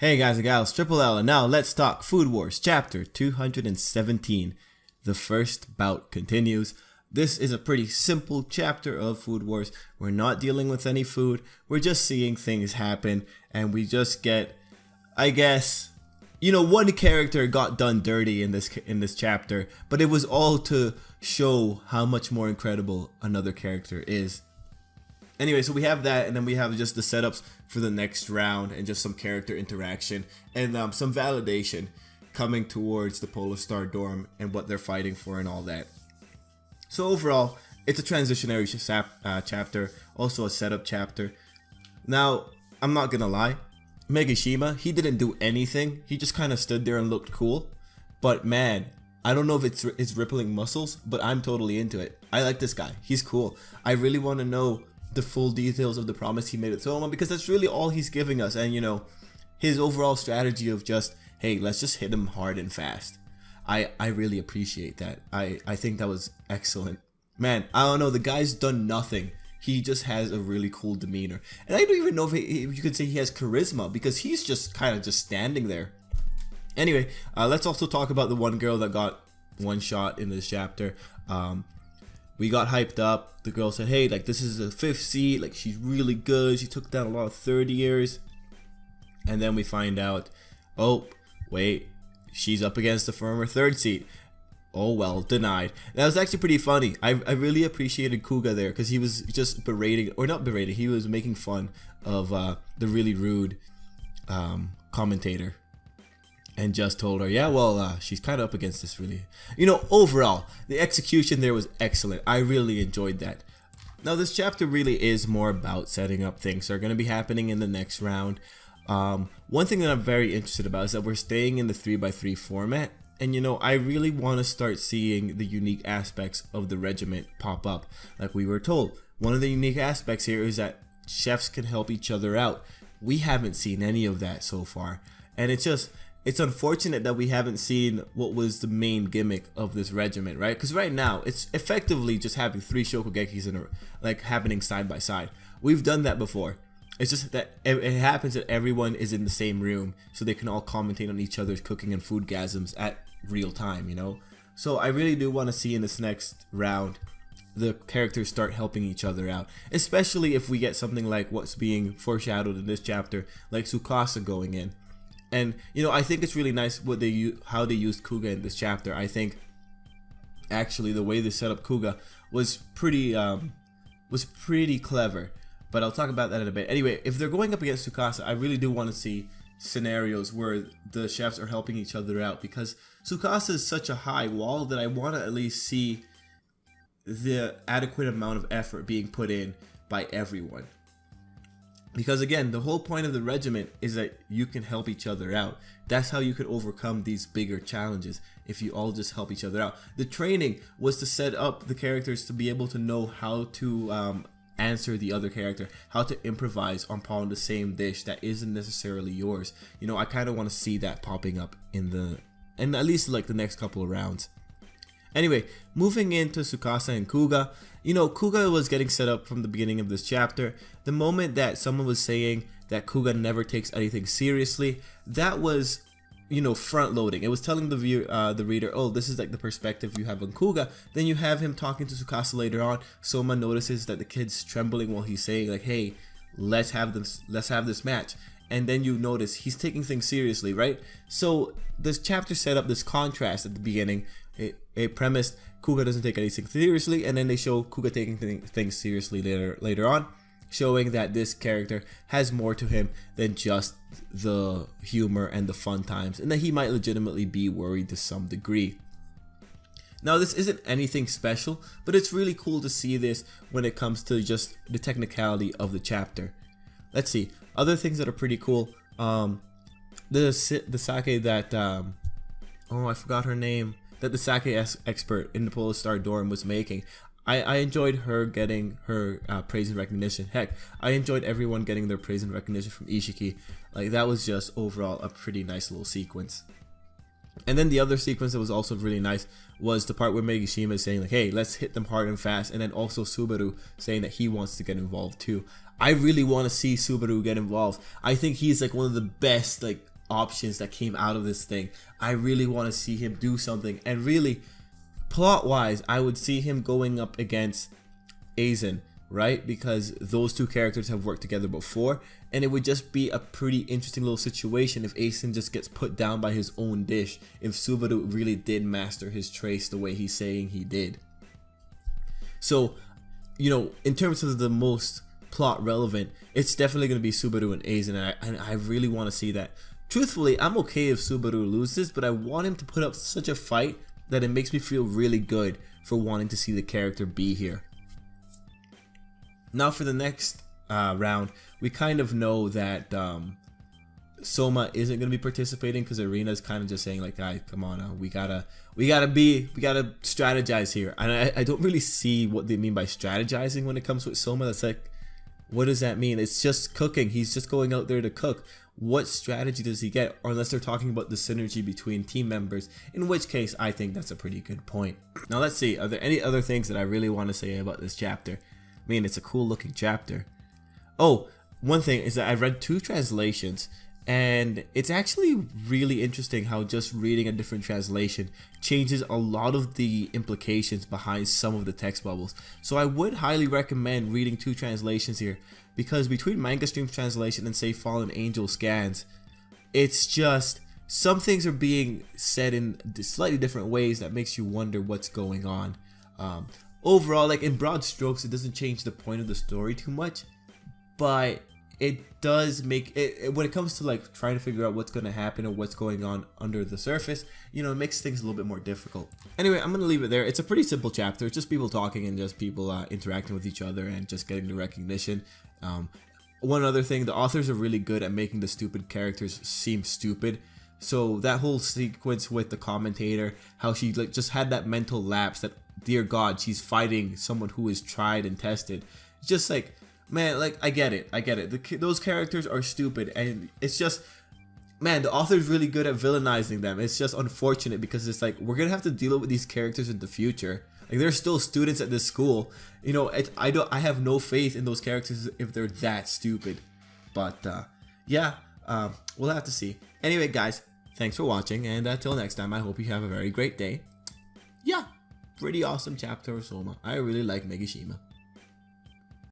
Hey guys and gals, Tripl-L, and now let's talk Food Wars Chapter 217. The first bout continues. This is a pretty simple chapter of Food Wars. We're not dealing with any food. We're just seeing things happen, and we just get, I guess, one character got done dirty in this chapter, but it was all to show how much more incredible another character is. Anyway, so we have that, and then we have just the setups for the next round and just some character interaction and some validation coming towards the Polar Star dorm and what they're fighting for and all that. So overall, it's a transitionary chapter, also a setup chapter. Now, I'm not gonna lie, Megashima, he didn't do anything. He just kind of stood there and looked cool. But man, I don't know if it's his rippling muscles, but I'm totally into it. I like this guy. He's cool. I really want to know the full details of the promise he made with Soma, because that's really all he's giving us. And his overall strategy of just, hey, let's just hit him hard and fast. I really appreciate that. I think that was excellent. Man, I don't know, the guy's done nothing. He just has a really cool demeanor. And I don't even know if you could say he has charisma, because he's just kind of just standing there. Anyway, let's also talk about the one girl that got one shot in this chapter. We got hyped up. The girl said, hey, like, this is the 5th seed. Like, she's really good. She took down a lot of 30-years. And then we find out, oh, wait, she's up against the former 3rd seed. Oh, well, denied. That was actually pretty funny. I really appreciated Kuga there, because he was just berating, or not berating, he was making fun of the really rude commentator. And just told her, yeah, well, she's kind of up against this really. Overall, the execution there was excellent. I really enjoyed that. Now, this chapter really is more about setting up things that are going to be happening in the next round. One thing that I'm very interested about is that we're staying in the 3x3 format. And, I really want to start seeing the unique aspects of the regiment pop up. Like we were told, one of the unique aspects here is that chefs can help each other out. We haven't seen any of that so far. And it's unfortunate that we haven't seen what was the main gimmick of this regiment, right? Because right now, it's effectively just having 3 Shokugekis happening side by side. We've done that before. It's just that it happens that everyone is in the same room, so they can all commentate on each other's cooking and foodgasms at real time, So I really do want to see in this next round the characters start helping each other out, especially if we get something like what's being foreshadowed in this chapter, like Tsukasa going in. And I think it's really nice how they used Kuga in this chapter. I think actually the way they set up Kuga was pretty clever. But I'll talk about that in a bit. Anyway, if they're going up against Tsukasa, I really do want to see scenarios where the chefs are helping each other out, because Tsukasa is such a high wall that I want to at least see the adequate amount of effort being put in by everyone. Because again, the whole point of the regiment is that you can help each other out. That's how you could overcome these bigger challenges, if you all just help each other out. The training was to set up the characters to be able to know how to answer the other character, how to improvise upon the same dish that isn't necessarily yours. I kind of want to see that popping up in at least like the next couple of rounds. Anyway, moving into Tsukasa and Kuga, Kuga was getting set up from the beginning of this chapter. The moment that someone was saying that Kuga never takes anything seriously, that was, front loading. It was telling the reader, oh, this is like the perspective you have on Kuga. Then you have him talking to Tsukasa later on. Soma notices that the kid's trembling while he's saying like, hey, let's have this match. And then you notice he's taking things seriously, right? So this chapter set up this contrast at the beginning. It premised Kuga doesn't take anything seriously, and then they show Kuga taking things seriously later on, showing that this character has more to him than just the humor and the fun times, and that he might legitimately be worried to some degree. Now, this isn't anything special, but it's really cool to see this when it comes to just the technicality of the chapter. Let's see, other things that are pretty cool. The sake that oh, I forgot her name, that the sake expert in the Polar Star dorm was making. I enjoyed her getting her praise and recognition. Heck, I enjoyed everyone getting their praise and recognition from Ishiki. Like, that was just overall a pretty nice little sequence. And then the other sequence that was also really nice was the part where Megashima is saying like, hey, let's hit them hard and fast, and then also Subaru saying that he wants to get involved too. I really want to see Subaru get involved. I think he's like one of the best like options that came out of this thing. I really want to see him do something, and really, plot-wise, I would see him going up against Aizen, right? Because those two characters have worked together before, and it would just be a pretty interesting little situation if Aizen just gets put down by his own dish, if Subaru really did master his trace the way he's saying he did. So, you know, in terms of the most plot relevant, it's definitely going to be Subaru and Aizen, and I really want to see that. Truthfully, I'm okay if Subaru loses, but I want him to put up such a fight that it makes me feel really good for wanting to see the character be here. Now for the next round, we kind of know that Soma isn't going to be participating because Arena's kind of just saying like, guys, come on, we gotta strategize here. And I don't really see what they mean by strategizing when it comes with Soma. That's like, what does that mean? It's just cooking. He's just going out there to cook. What strategy does he get? Or unless they're talking about the synergy between team members, in which case I think that's a pretty good point. Now let's see, are there any other things that I really want to say about this chapter? I mean, it's a cool looking chapter. Oh, one thing is that I read 2 translations, and it's actually really interesting how just reading a different translation changes a lot of the implications behind some of the text bubbles. So I would highly recommend reading 2 translations here, because between Manga Stream's translation and say Fallen Angel scans, it's just some things are being said in slightly different ways that makes you wonder what's going on. Overall, like in broad strokes, it doesn't change the point of the story too much, but it does make it when it comes to like trying to figure out what's going to happen or what's going on under the surface, you know, it makes things a little bit more difficult. Anyway, I'm gonna leave it there. It's a pretty simple chapter. It's just people talking and just people interacting with each other and just getting the recognition. One other thing, the authors are really good at making the stupid characters seem stupid. So that whole sequence with the commentator, how she like just had that mental lapse that, dear God, she's fighting someone who is tried and tested. It's just like, man, like I get it. Those characters are stupid, and it's just, man, the author's really good at villainising them. It's just unfortunate because it's like we're gonna have to deal with these characters in the future. Like they're still students at this school. You know, I have no faith in those characters if they're that stupid. But yeah, we'll have to see. Anyway, guys, thanks for watching, and until next time, I hope you have a very great day. Yeah, pretty awesome chapter of Soma. I really like Megashima.